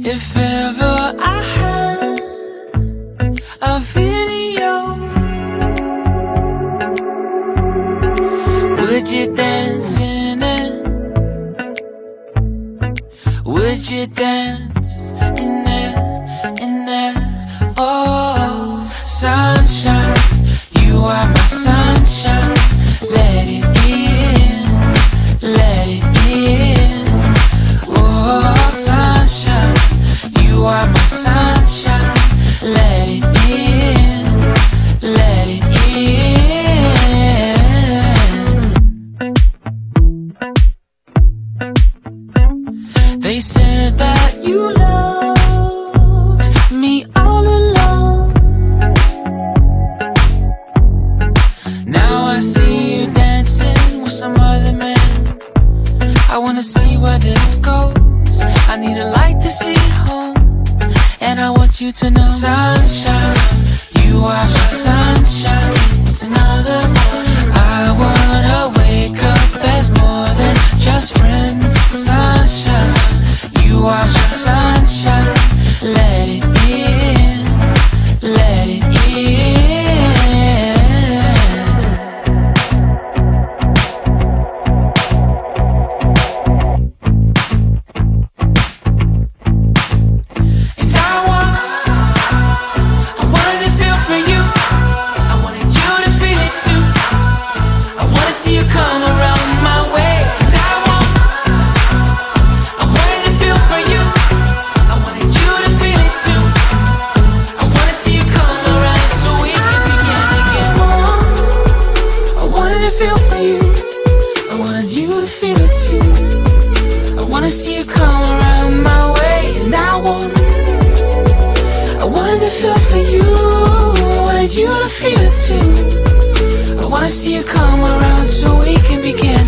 If ever I had a video, would you dance in it? Would you dance in it, in it? Oh, sunshine, you are my sunshine. Let it in, let it in. Oh, sunshine, you are my sunshine. Let it in, let it in. They said that you loved me all along. Now I see you dancing with some other man. I wanna see where this goes. I need a light to see home, and I want you to know, sunshine, you are my sunshine. It's another morning. I wanna wake up as more than just friends. Sunshine, you are my sunshine. Let it in, let it in. You to feel it too. I wanna see you come around so we can begin